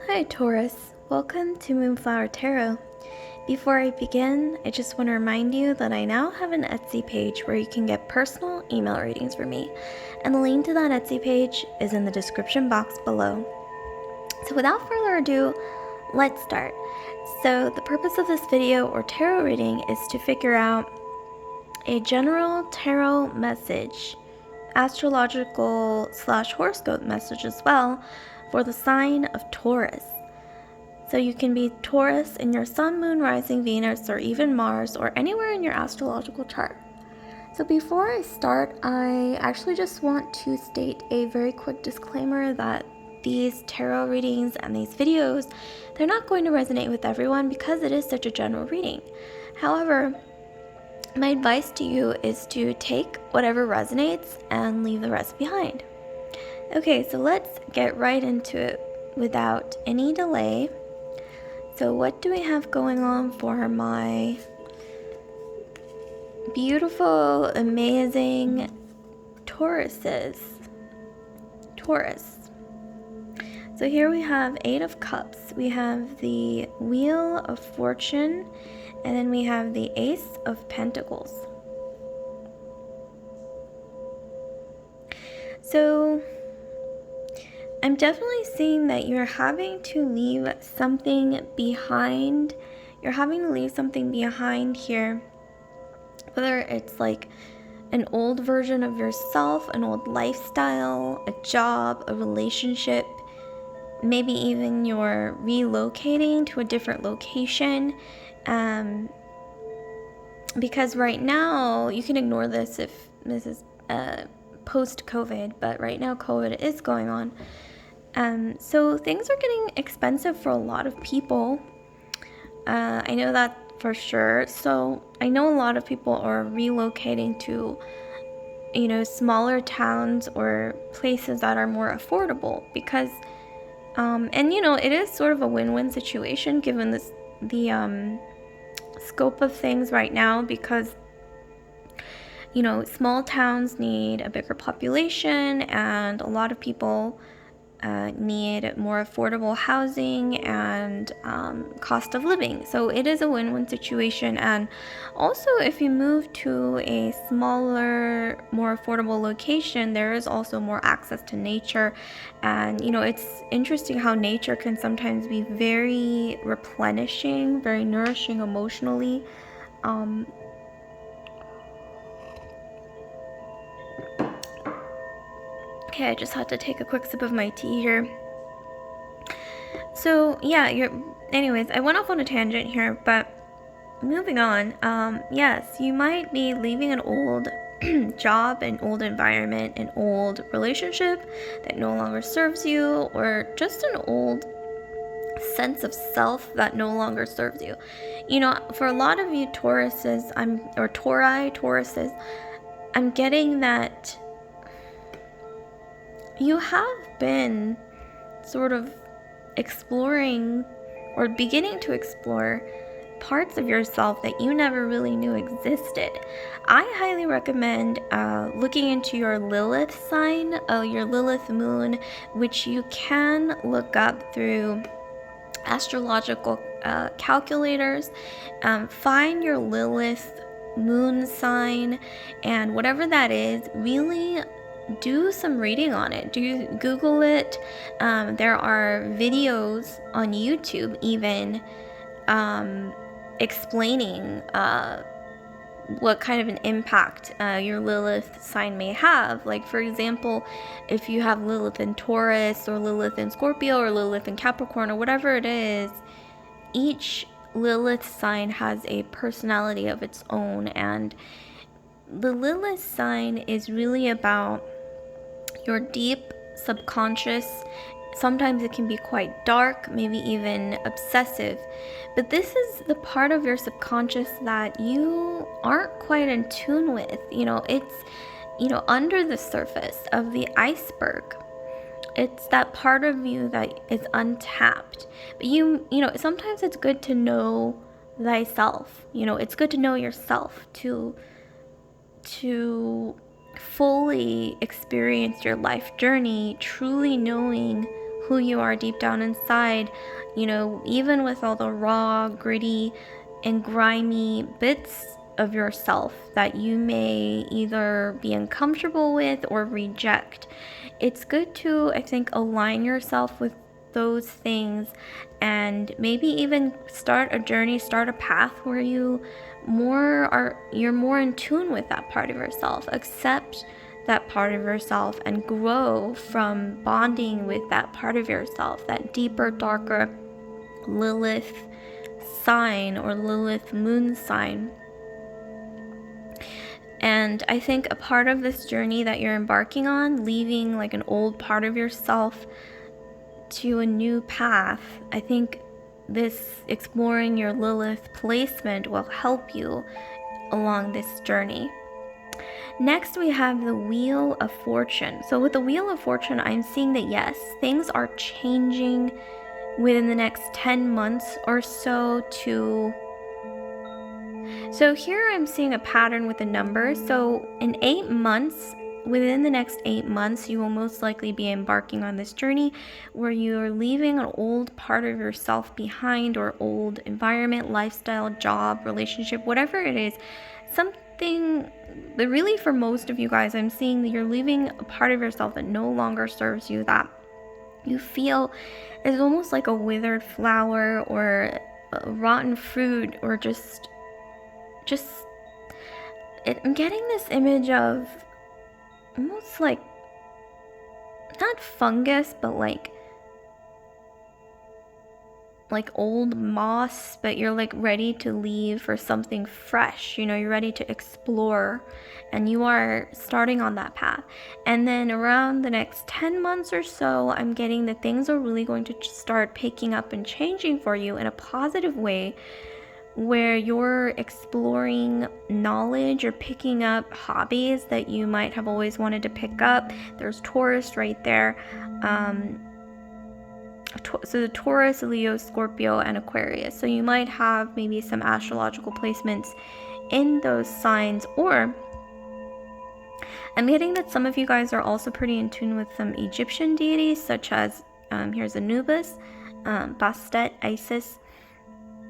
Hi Taurus, welcome to Moonflower Tarot. Before I begin, I just want to remind you that I now have an Etsy page where you can get personal email readings from me, and the link to that Etsy page is in the description box below. So without further ado, let's start. So the purpose of this video or tarot reading is to figure out a general tarot message, astrological / horoscope message as well, for the sign of Taurus. So you can be Taurus in your sun, moon, rising, Venus, or even Mars, or anywhere in your astrological chart. So before I start, I actually just want to state a very quick disclaimer that these tarot readings and these videos, they're not going to resonate with everyone because it is such a general reading. However, my advice to you is to take whatever resonates and leave the rest behind. Okay, so let's get right into it without any delay. So what do we have going on for my beautiful, amazing Tauruses? Taurus. So here we have 8 of Cups. We have the Wheel of Fortune, and then we have the Ace of Pentacles. So I'm definitely seeing that you're having to leave something behind. You're having to leave something behind here. Whether it's like an old version of yourself, an old lifestyle, a job, a relationship, maybe even you're relocating to a different location. Because right now, you can ignore this if this is post-COVID, but right now COVID is going on. So things are getting expensive for a lot of people. I know that for sure. So I know a lot of people are relocating to, smaller towns or places that are more affordable because, it is sort of a win-win situation given the scope of things right now because, small towns need a bigger population and a lot of people need more affordable housing and cost of living. So it is a win-win situation. And also, if you move to a smaller, more affordable location, there is also more access to nature. And, it's interesting how nature can sometimes be very replenishing, very nourishing emotionally. Okay, I just had to take a quick sip of my tea here. So, yeah, anyways, I went off on a tangent here, but moving on. Yes, you might be leaving an old job, an old environment, an old relationship that no longer serves you, or just an old sense of self that no longer serves you. For a lot of you Tauruses, Tauruses, I'm getting that you have been sort of exploring or beginning to explore parts of yourself that you never really knew existed. I highly recommend looking into your Lilith sign, your Lilith moon, which you can look up through astrological calculators. Find your Lilith moon sign, and whatever that is, really do some reading on it. Google it. There are videos on YouTube even explaining what kind of an impact your Lilith sign may have. Like, for example, if you have Lilith in Taurus or Lilith in Scorpio or Lilith in Capricorn or whatever it is, each Lilith sign has a personality of its own, and the Lilith sign is really about your deep subconscious. Sometimes it can be quite dark, maybe even obsessive, but this is the part of your subconscious that you aren't quite in tune with. It's under the surface of the iceberg. It's that part of you that is untapped. But sometimes it's good to know thyself. It's good to know yourself to fully experience your life journey, truly knowing who you are deep down inside, even with all the raw, gritty, and grimy bits of yourself that you may either be uncomfortable with or reject. It's good to, I think, align yourself with those things and maybe even start a journey, start a path where you're more in tune with that part of yourself. Accept that part of yourself and grow from bonding with that part of yourself, that deeper, darker Lilith sign or Lilith moon sign. And I think a part of this journey that you're embarking on, leaving like an old part of yourself to a new path, I think this exploring your Lilith placement will help you along this journey. Next, we have the Wheel of Fortune. So with the Wheel of Fortune, I'm seeing that yes, things are changing within the next 10 months or so So here I'm seeing a pattern with the numbers. So in 8 months, within the next 8 months, you will most likely be embarking on this journey where you're leaving an old part of yourself behind, or old environment, lifestyle, job, relationship, whatever it is. Something, but really for most of you guys, I'm seeing that you're leaving a part of yourself that no longer serves you, that you feel is almost like a withered flower or a rotten fruit, or I'm getting this image of almost like, not fungus, but like old moss, but you're like ready to leave for something fresh. You're ready to explore, and you are starting on that path. And then around the next 10 months or so, I'm getting that things are really going to start picking up and changing for you in a positive way, where you're exploring knowledge or picking up hobbies that you might have always wanted to pick up. There's Taurus right there. So the Taurus, Leo, Scorpio, and Aquarius. So you might have maybe some astrological placements in those signs, or I'm getting that some of you guys are also pretty in tune with some Egyptian deities, such as, here's Anubis, Bastet, Isis.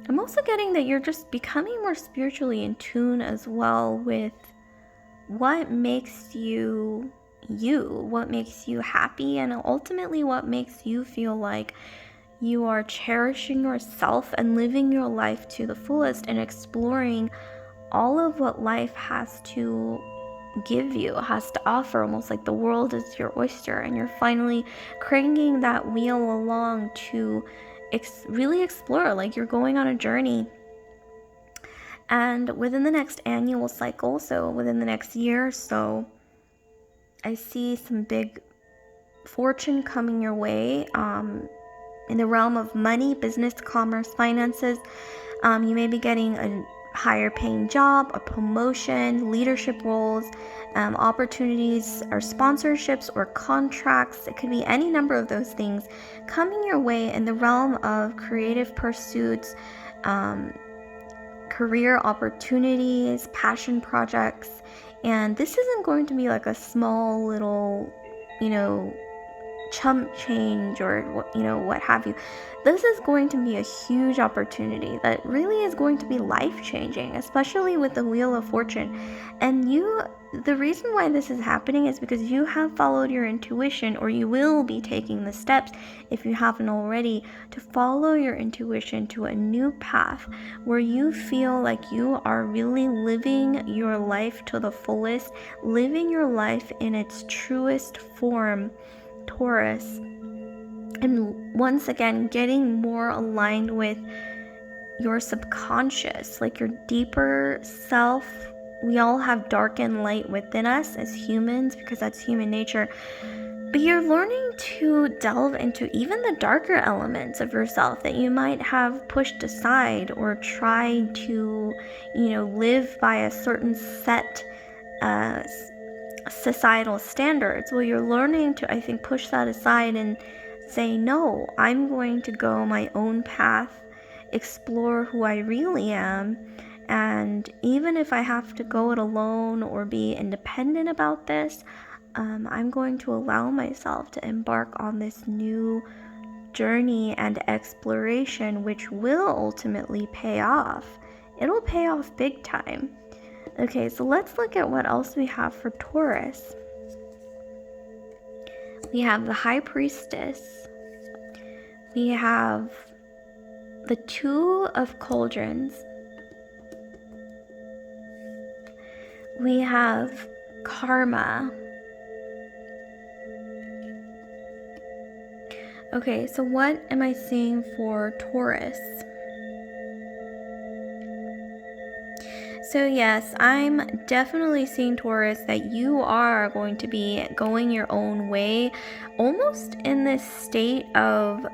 I'm also getting that you're just becoming more spiritually in tune as well with what makes you, what makes you happy, and ultimately what makes you feel like you are cherishing yourself and living your life to the fullest and exploring all of what life has to give you, has to offer, almost like the world is your oyster, and you're finally cranking that wheel along to really explore, like you're going on a journey. And within the next annual cycle, so within the next year or so, I see some big fortune coming your way in the realm of money, business, commerce, finances. You may be getting a higher paying job, a promotion, leadership roles, opportunities or sponsorships or contracts. It could be any number of those things coming your way in the realm of creative pursuits, career opportunities, passion projects. And this isn't going to be like a small little, chump change or what have you. This is going to be a huge opportunity that really is going to be life-changing, especially with the Wheel of Fortune. And the reason why this is happening is because you have followed your intuition, or you will be taking the steps, if you haven't already, to follow your intuition to a new path where you feel like you are really living your life to the fullest, living your life in its truest form, Taurus. And once again, getting more aligned with your subconscious, like your deeper self. We all have dark and light within us as humans, because that's human nature. But you're learning to delve into even the darker elements of yourself that you might have pushed aside or tried to, live by a certain set societal standards. Well, you're learning to, I think, push that aside and say, no, I'm going to go my own path, explore who I really am. And even if I have to go it alone or be independent about this, I'm going to allow myself to embark on this new journey and exploration, which will ultimately pay off. It'll pay off big time. Okay, so let's look at what else we have for Taurus. We have the High Priestess. We have the Two of Cauldrons. We have Karma. Okay, so what am I seeing for Taurus? So yes, I'm definitely seeing, Taurus, that you are going to be going your own way, almost in this state of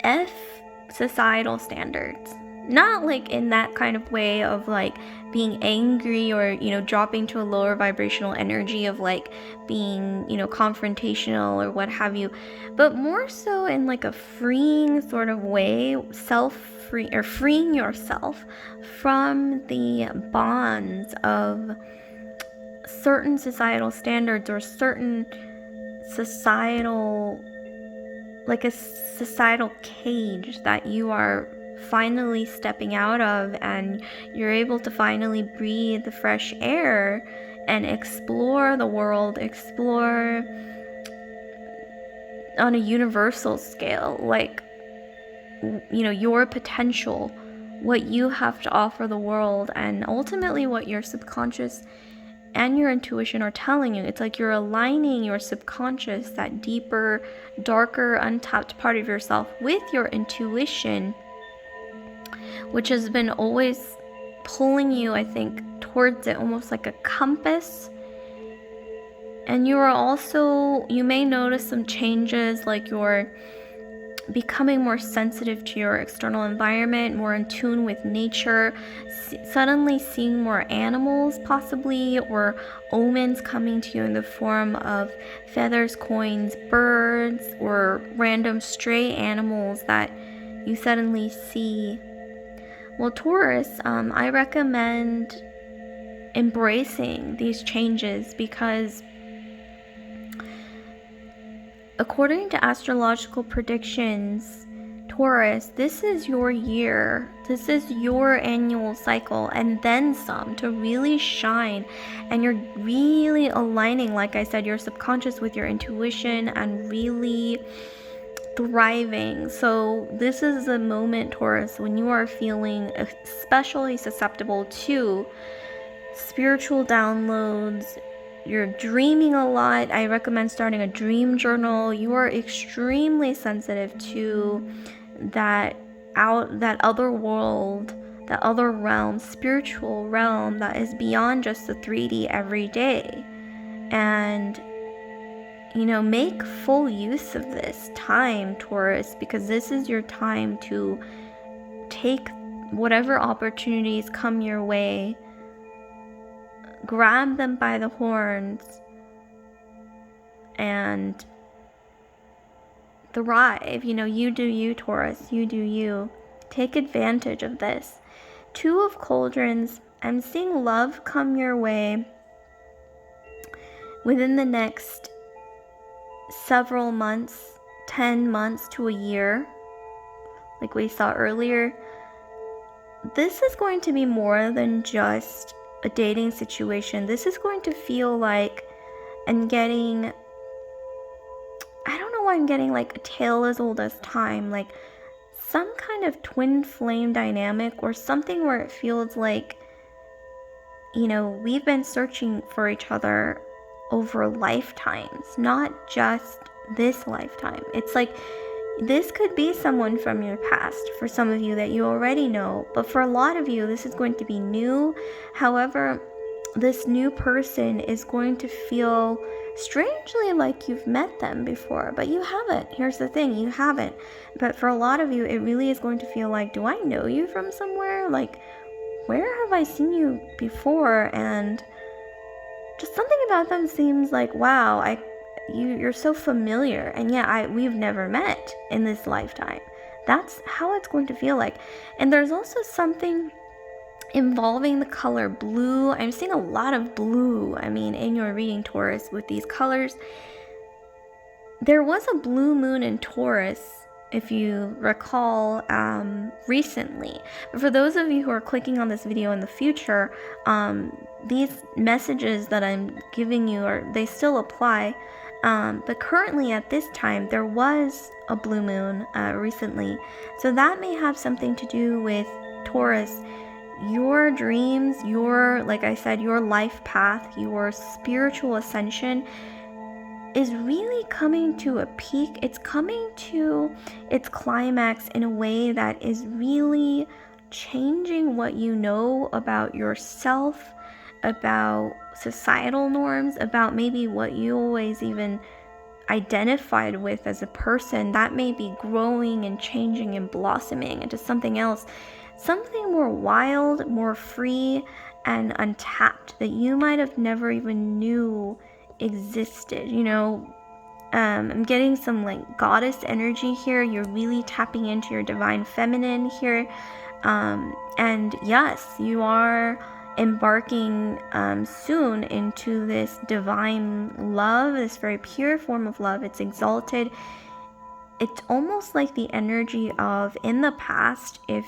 F societal standards. Not like in that kind of way of like being angry or, you know, dropping to a lower vibrational energy of like being, you know, confrontational or what have you, but more so in like a freeing sort of way, self-free, or freeing yourself from the bonds of certain societal standards or certain societal, like a societal cage that you are finally stepping out of, and you're able to finally breathe the fresh air and explore the world, explore on a universal scale, like, you know, your potential, what you have to offer the world, and ultimately what your subconscious and your intuition are telling you. It's like you're aligning your subconscious, that deeper, darker, untapped part of yourself, with your intuition, which has been always pulling you, I think, towards it, almost like a compass. And you are also, you may notice some changes, like you're becoming more sensitive to your external environment, more in tune with nature, suddenly seeing more animals possibly, or omens coming to you in the form of feathers, coins, birds, or random stray animals that you suddenly see. Well, Taurus, I recommend embracing these changes, because according to astrological predictions, Taurus, this is your year. This is your annual cycle and then some to really shine. And you're really aligning, like I said, your subconscious with your intuition and really thriving. So this is a moment, Taurus, when you are feeling especially susceptible to spiritual downloads. You're dreaming a lot. I recommend starting a dream journal. You are extremely sensitive to that other world, that other realm, spiritual realm that is beyond just the 3D every day. And, you know, make full use of this time, Taurus, because this is your time to take whatever opportunities come your way, grab them by the horns, and thrive. You know, you do you, Taurus, you do you. Take advantage of this. Two of Cauldrons, I'm seeing love come your way within the next several months, 10 months to a year, like we saw earlier. This is going to be more than just a dating situation. This is going to feel like I'm getting, I don't know why I'm getting like a tale as old as time, like some kind of twin flame dynamic, or something where it feels like, you know, we've been searching for each other over lifetimes, not just this lifetime. It's like this could be someone from your past for some of you that you already know, but for a lot of you, this is going to be new. However, this new person is going to feel strangely like you've met them before, but you haven't. Here's the thing, you haven't. But for a lot of you, it really is going to feel like, do I know you from somewhere? Like, where have I seen you before? And just something about them seems like, wow, you're so familiar, and yet we've never met in this lifetime. That's how it's going to feel like. And there's also something involving the color blue. I'm seeing a lot of blue, in your reading, Taurus, with these colors. There was a blue moon in Taurus, if you recall, recently. But for those of you who are clicking on this video in the future, these messages that I'm giving you, they still apply. But currently at this time, there was a blue moon recently. So that may have something to do with Taurus. Your dreams, like I said, your life path, your spiritual ascension is really coming to a peak. It's coming to its climax in a way that is really changing what you know about yourself, about societal norms, about maybe what you always even identified with as a person. That may be growing and changing and blossoming into something else, something more wild, more free and untapped that you might have never even knew existed. I'm getting some like goddess energy here. You're really tapping into your divine feminine here. And yes, you are embarking soon into this divine love, this very pure form of love. It's exalted. It's almost like the energy of, in the past, if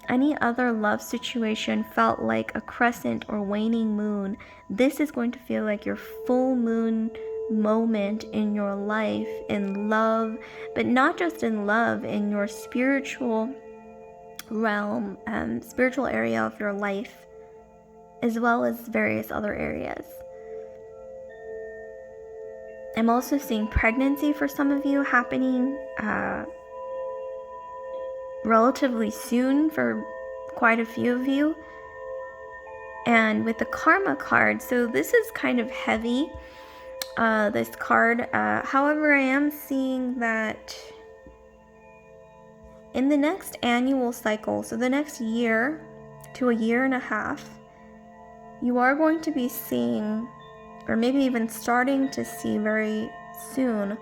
any other love situation felt like a crescent or waning moon, this is going to feel like your full moon moment in your life, in love, but not just in love, in your spiritual realm, spiritual area of your life, as well as various other areas. I'm also seeing pregnancy for some of you happening relatively soon for quite a few of you. And with the karma card, so this is kind of heavy, this card. However, I am seeing that in the next annual cycle, so the next year to a year and a half, you are going to be seeing, or maybe even starting to see very soon,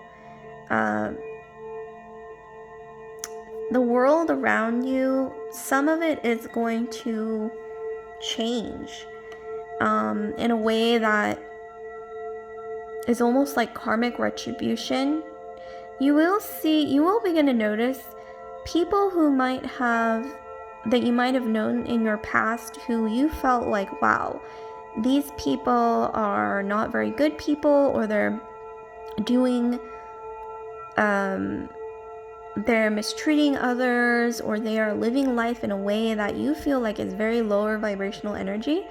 the world around you. Some of it is going to change in a way that is almost like karmic retribution. You will begin to notice people that you might have known in your past, who you felt like, wow, these people are not very good people, or they're mistreating others, or they are living life in a way that you feel like is very lower vibrational energy.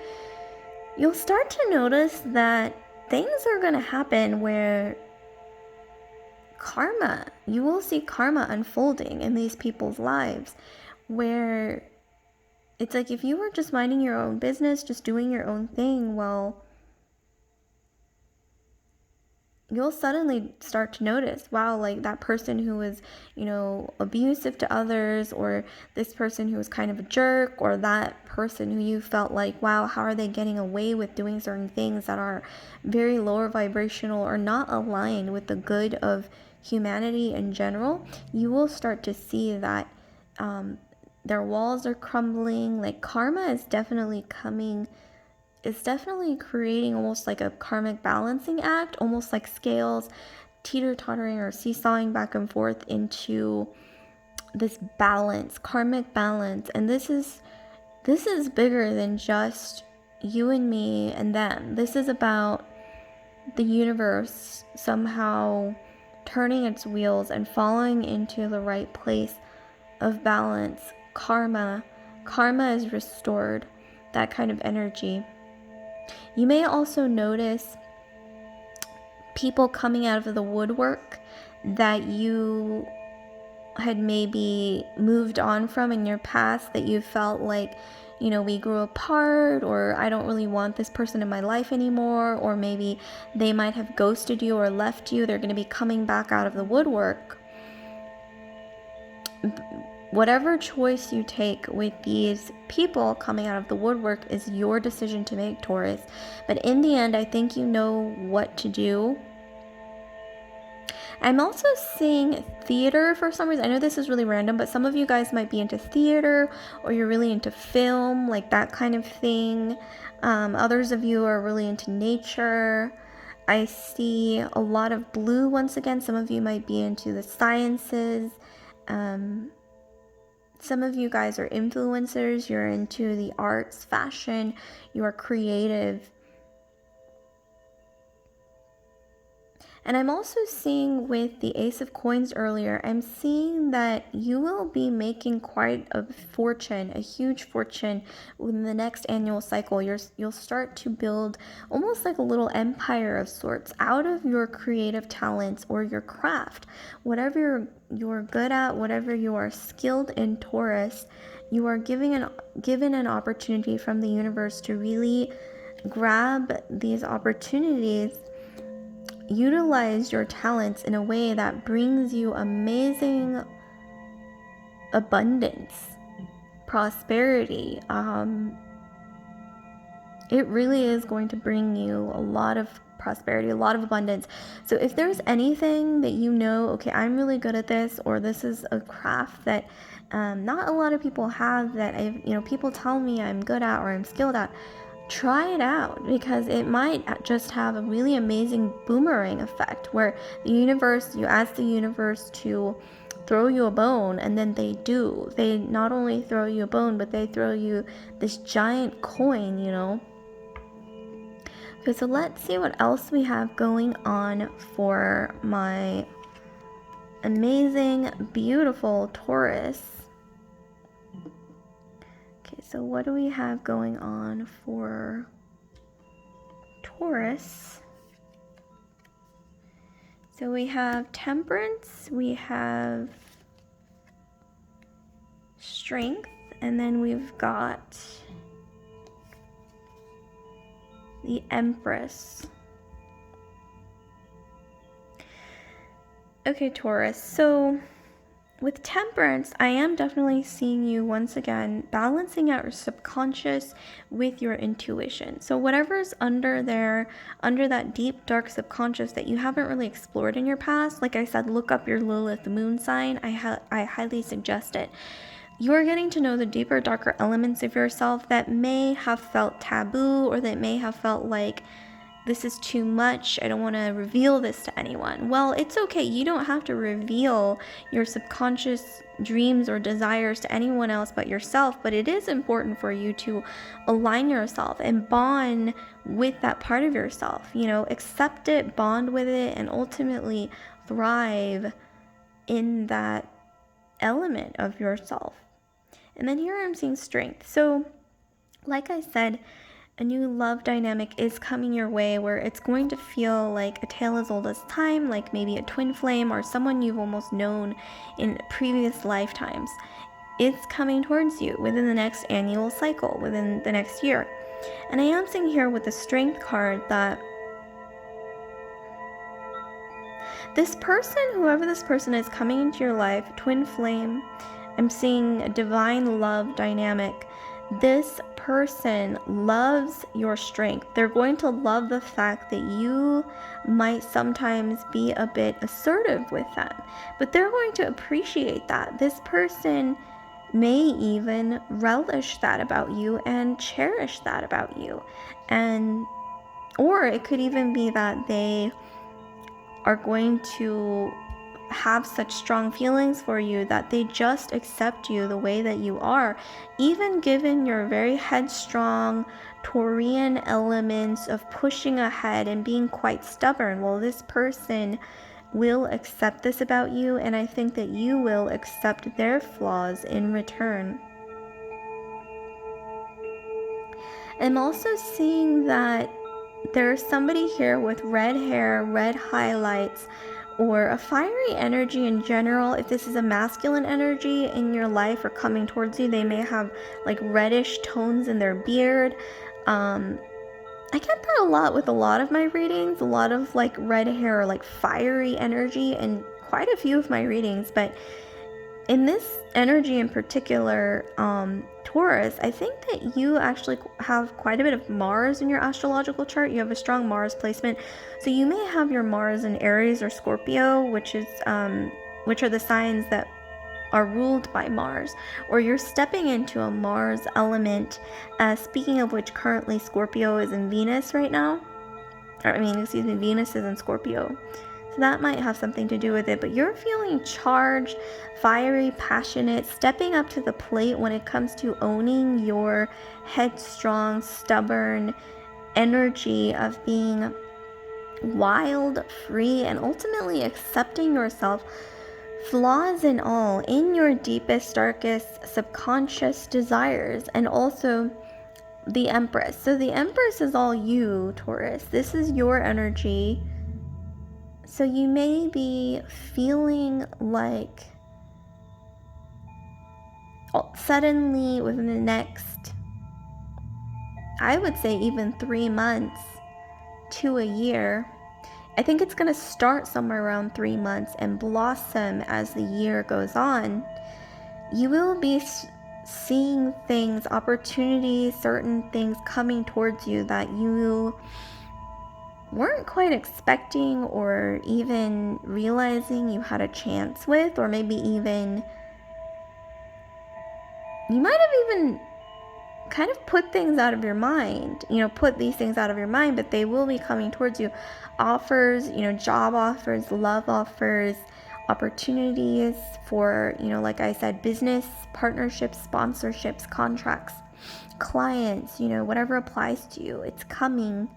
You'll start to notice that things are going to happen where you will see karma unfolding in these people's lives, where it's like, if you were just minding your own business, just doing your own thing, well, you'll suddenly start to notice, wow, like that person who was, abusive to others, or this person who was kind of a jerk, or that person who you felt like, wow, how are they getting away with doing certain things that are very lower vibrational or not aligned with the good of humanity in general. You will start to see that their walls are crumbling. Like, karma is definitely coming. It's definitely creating almost like a karmic balancing act, almost like scales teeter-tottering or seesawing back and forth into this balance, karmic balance. And this is bigger than just you and me and them. This is about the universe somehow turning its wheels and falling into the right place of balance. Karma is restored, that kind of energy. You may also notice people coming out of the woodwork that you had maybe moved on from in your past, that you felt like, we grew apart, or I don't really want this person in my life anymore, or maybe they might have ghosted you or left you. They're going to be coming back out of the woodwork. Whatever choice you take with these people coming out of the woodwork is your decision to make, Taurus. But in the end, I think you know what to do. I'm also seeing theater for some reason. I know this is really random, but some of you guys might be into theater, or you're really into film, like that kind of thing. Others of you are really into nature. I see a lot of blue once again. Some of you might be into the sciences. Some of you guys are influencers. You're into the arts, fashion. You are creative. And I'm also seeing with the Ace of Coins earlier, I'm seeing that you will be making quite a fortune, a huge fortune within the next annual cycle. You'll start to build almost like a little empire of sorts out of your creative talents or your craft. Whatever you're good at, whatever you are skilled in, Taurus, you are given an opportunity from the universe to really grab these opportunities. Utilize your talents in a way that brings you amazing abundance, prosperity. It really is going to bring you a lot of prosperity, a lot of abundance. So if there's anything that you know, okay, I'm really good at this, or this is a craft that not a lot of people have, that people tell me I'm good at or I'm skilled at, try it out, because it might just have a really amazing boomerang effect where you ask the universe to throw you a bone, and then they not only throw you a bone, but they throw you this giant coin. Okay, so let's see what else we have going on for my amazing, beautiful Taurus. Okay, so what do we have going on for Taurus? So we have Temperance, we have Strength, and then we've got the Empress. Okay, Taurus, so with Temperance, I am definitely seeing you once again balancing out your subconscious with your intuition. So whatever's under there, under that deep, dark subconscious that you haven't really explored in your past, like I said, look up your Lilith moon sign. I highly suggest it. You're getting to know the deeper, darker elements of yourself that may have felt taboo, or that may have felt like, this is too much, I don't want to reveal this to anyone. Well, it's okay. You don't have to reveal your subconscious dreams or desires to anyone else but yourself, but it is important for you to align yourself and bond with that part of yourself. Accept it, bond with it, and ultimately thrive in that element of yourself. And then here I'm seeing Strength. So, like I said, a new love dynamic is coming your way where it's going to feel like a tale as old as time, like maybe a twin flame or someone you've almost known in previous lifetimes. It's coming towards you within the next annual cycle, within the next year. And I am seeing here with the Strength card that this person, whoever this person is coming into your life, twin flame, I'm seeing a divine love dynamic. This person loves your strength. They're going to love the fact that you might sometimes be a bit assertive with them, but they're going to appreciate that. This person may even relish that about you and cherish that about you. Or it could even be that they are going to have such strong feelings for you that they just accept you the way that you are, even given your very headstrong Taurian elements of pushing ahead and being quite stubborn. Well, this person will accept this about you, and I think that you will accept their flaws in return. I'm also seeing that there's somebody here with red hair, red highlights, or a fiery energy in general. If this is a masculine energy in your life or coming towards you, they may have like reddish tones in their beard. I get that a lot with a lot of my readings, a lot of like red hair or like fiery energy in quite a few of my readings. But in this energy in particular, Taurus, I think that you actually have quite a bit of Mars in your astrological chart. You have a strong Mars placement. So you may have your Mars in Aries or Scorpio, which are the signs that are ruled by Mars, or you're stepping into a Mars element. Speaking of which, currently Scorpio is in Venus right now. Venus is in Scorpio. So that might have something to do with it, but you're feeling charged, fiery, passionate, stepping up to the plate when it comes to owning your headstrong, stubborn energy of being wild, free, and ultimately accepting yourself, flaws and all, in your deepest, darkest, subconscious desires. And also the Empress. So the Empress is all you, Taurus. This is your energy. So you may be feeling like suddenly within the next, I would say even 3 months to a year, I think it's going to start somewhere around 3 months and blossom as the year goes on. You will be seeing things, opportunities, certain things coming towards you that you weren't quite expecting or even realizing you had a chance with, or maybe even you might have even kind of put things out of your mind, put these things out of your mind, but they will be coming towards you. Offers, job offers, love offers, opportunities for, like I said, business partnerships, sponsorships, contracts, clients, whatever applies to you, it's coming.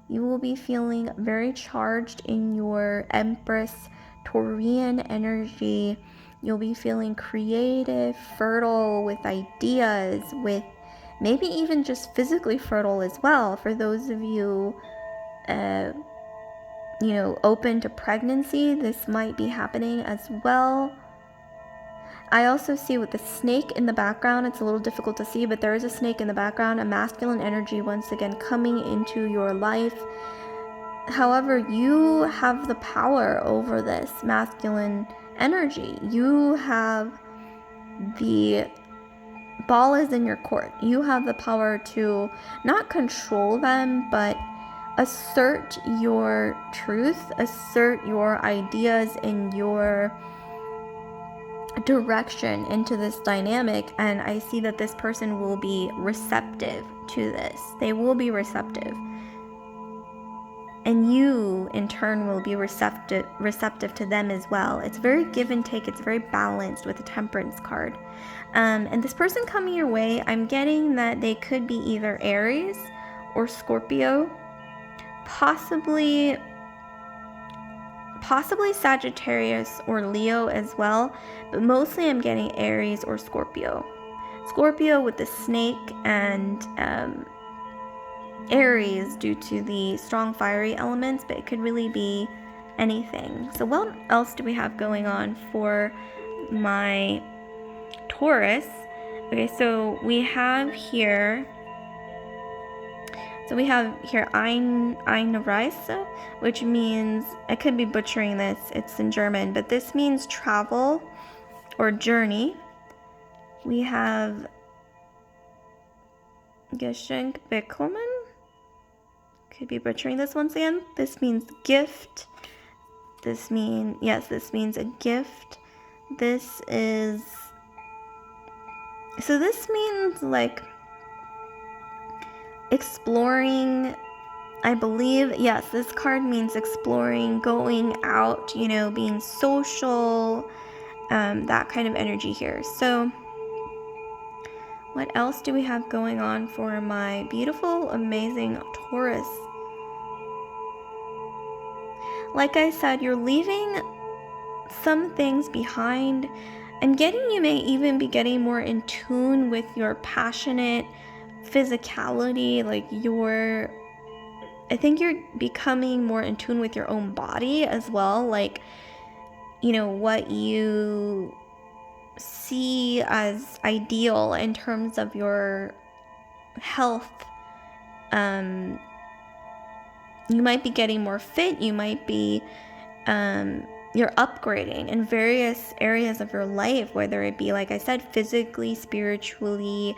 You will be feeling very charged in your Empress Taurian energy. You'll be feeling creative, fertile with ideas, with maybe even just physically fertile as well. For those of you, open to pregnancy, this might be happening as well. I also see with the snake in the background, it's a little difficult to see, but there is a snake in the background, a masculine energy once again coming into your life. However, you have the power over this masculine energy. You have the ball is in your court. You have the power to not control them, but assert your truth, assert your ideas and your direction into this dynamic. And I see that this person will be receptive to this. They will be receptive. And you, in turn, will be receptive to them as well. It's very give and take. It's very balanced with the Temperance card. And this person coming your way, I'm getting that they could be either Aries or Scorpio, possibly Sagittarius or Leo as well. But mostly I'm getting Aries or Scorpio. Scorpio with the snake, and Aries due to the strong fiery elements, but it could really be anything. So what else do we have going on for my Taurus? Okay, so we have here Einreise, which means, I could be butchering this, it's in German, but this means travel or journey. We have Geschenk bekommen. Could be butchering this once again. This means gift. This means a gift. This means like exploring, I believe. Yes, this card means exploring, going out, being social, that kind of energy here. So what else do we have going on for my beautiful, amazing Taurus? Like I said, you're leaving some things behind. I'm getting you may even be getting more in tune with your passionate physicality, I think you're becoming more in tune with your own body as well, like, what you see as ideal in terms of your health. You might be getting more fit. You might be you're upgrading in various areas of your life, whether it be, like I said, physically, spiritually,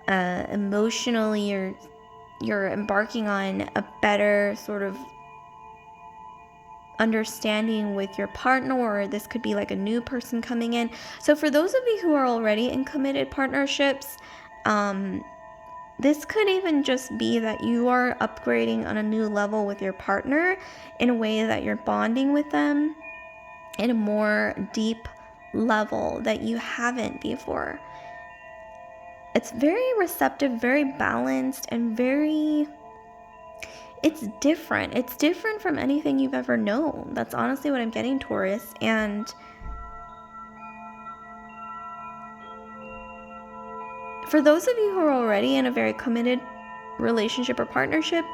emotionally, you're embarking on a better sort of understanding with your partner, or this could be like a new person coming in. So for those of you who are already in committed partnerships, this could even just be that you are upgrading on a new level with your partner in a way that you're bonding with them in a more deep level that you haven't before. It's very receptive, very balanced, and it's different. It's different from anything you've ever known. That's honestly what I'm getting, Taurus. And for those of you who are already in a very committed relationship or partnership,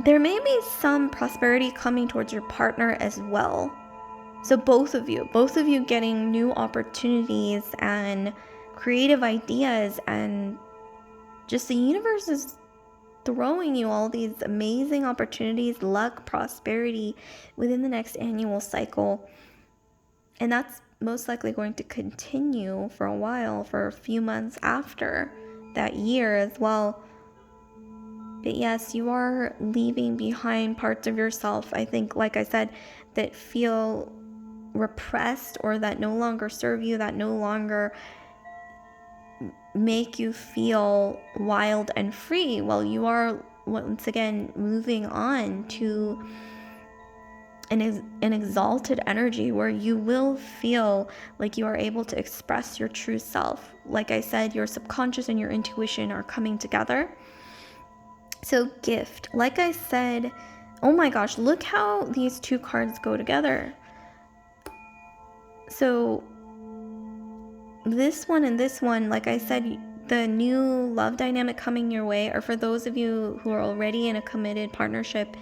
there may be some prosperity coming towards your partner as well. So both of you getting new opportunities and creative ideas, and just the universe is throwing you all these amazing opportunities, luck, prosperity within the next annual cycle. And that's most likely going to continue for a while, for a few months after that year as well. But yes, you are leaving behind parts of yourself, I think, like I said, that feel repressed, or that no longer serve you, that no longer make you feel wild and free. Well, you are once again moving on to an exalted energy where you will feel like you are able to express your true self. Like I said, your subconscious and your intuition are coming together. So gift, like I said, oh my gosh, look how these two cards go together. So this one and this one, like I said, the new love dynamic coming your way, or for those of you who are already in a committed partnership,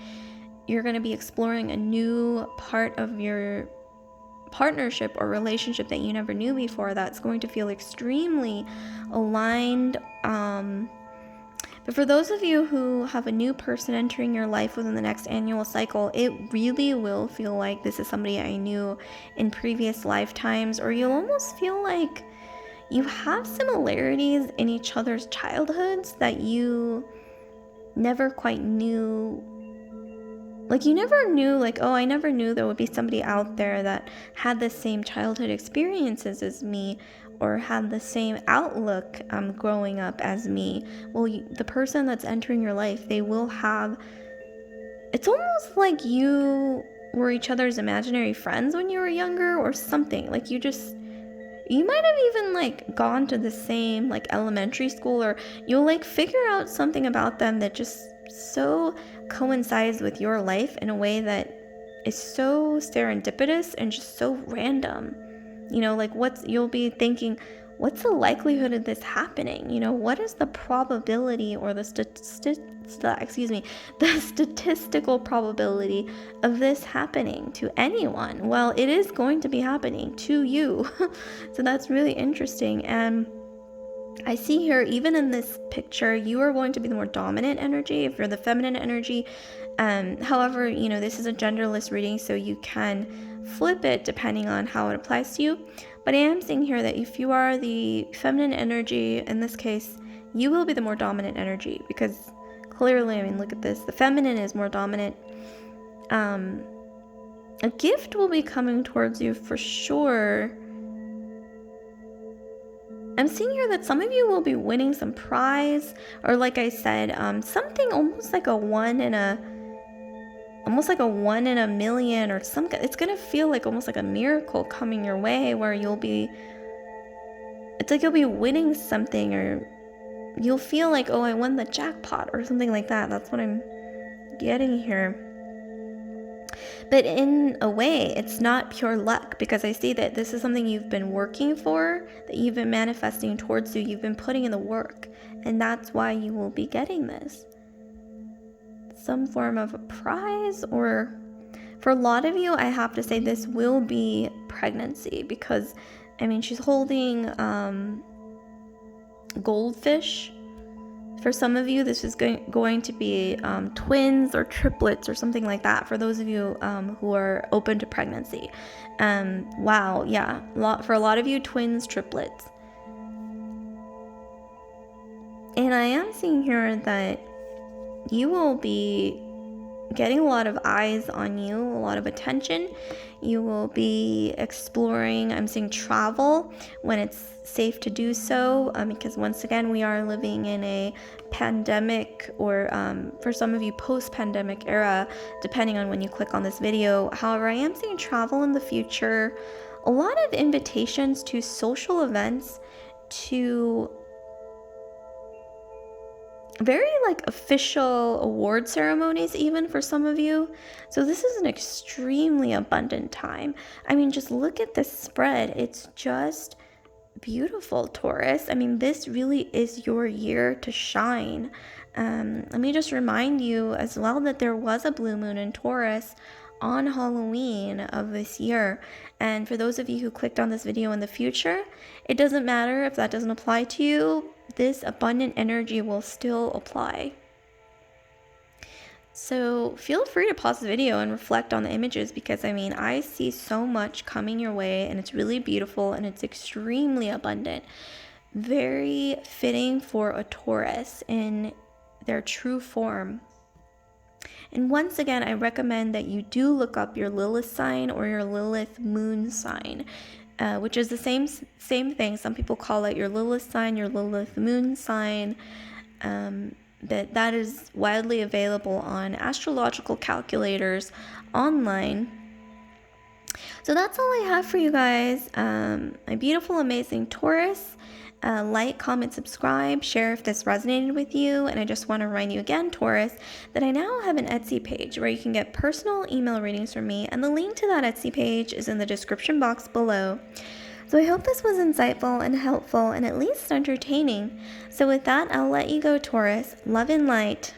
you're going to be exploring a new part of your partnership or relationship that you never knew before, that's going to feel extremely aligned. But for those of you who have a new person entering your life within the next annual cycle, it really will feel like this is somebody I knew in previous lifetimes, or you'll almost feel like you have similarities in each other's childhoods that you never quite knew. Like you never knew, like, oh, I never knew there would be somebody out there that had the same childhood experiences as me, or had the same outlook growing up as me. Well, the person that's entering your life, they will have, it's almost like you were each other's imaginary friends when you were younger or something. Like you might have even like gone to the same like elementary school, or you'll like figure out something about them that just so coincides with your life in a way that is so serendipitous and just so random. You know, like you'll be thinking, what's the likelihood of this happening? You know, what is the probability, or the statistical probability of this happening to anyone? Well, it is going to be happening to you. So that's really interesting. And I see here, even in this picture, you are going to be the more dominant energy if you're the feminine energy. However, you know, this is a genderless reading, so you can flip it depending on how it applies to you. But I am seeing here that if you are the feminine energy, in this case, you will be the more dominant energy, because clearly, I mean, look at this. The feminine is more dominant. A gift will be coming towards you for sure. I'm seeing here that some of you will be winning some prize, or like I said, something almost like a one in a million, or it's gonna feel like almost like a miracle coming your way, where it's like you'll be winning something, or you'll feel like, oh, I won the jackpot or something like that. That's what I'm getting here. But in a way, it's not pure luck, because I see that this is something you've been working for, that you've been manifesting towards you, you've been putting in the work, and that's why you will be getting this. Some form of a prize, or for a lot of you, I have to say this will be pregnancy, because, I mean, she's holding goldfish, For some of you, this is going to be twins or triplets or something like that. For those of you who are open to pregnancy. Wow, yeah. For a lot of you, twins, triplets. And I am seeing here that you will be getting a lot of eyes on you, a lot of attention. You will be exploring, I'm seeing travel when it's safe to do so, because once again, we are living in a pandemic, or for some of you, post-pandemic era, depending on when you click on this video. However, I am seeing travel in the future, a lot of invitations to social events, to very like official award ceremonies even for some of you. So this is an extremely abundant time. I mean, just look at this spread. It's just beautiful, Taurus. I mean, this really is your year to shine. Let me just remind you as well that there was a blue moon in Taurus on Halloween of this year. And for those of you who clicked on this video in the future, it doesn't matter if that doesn't apply to you. This abundant energy will still apply. So feel free to pause the video and reflect on the images, because I mean, I see so much coming your way, and it's really beautiful and it's extremely abundant. Very fitting for a Taurus in their true form. And once again, I recommend that you do look up your Lilith sign or your Lilith moon sign, which is the same thing. Some people call it your Lilith sign, your Lilith moon sign. That is widely available on astrological calculators online. So that's all I have for you guys. My beautiful, amazing Taurus. Like, comment, subscribe, share if this resonated with you. And I just want to remind you again, Taurus, that I now have an Etsy page where you can get personal email readings from me, and the link to that Etsy page is in the description box below. So I hope this was insightful and helpful and at least entertaining. So with that, I'll let you go, Taurus. Love and light.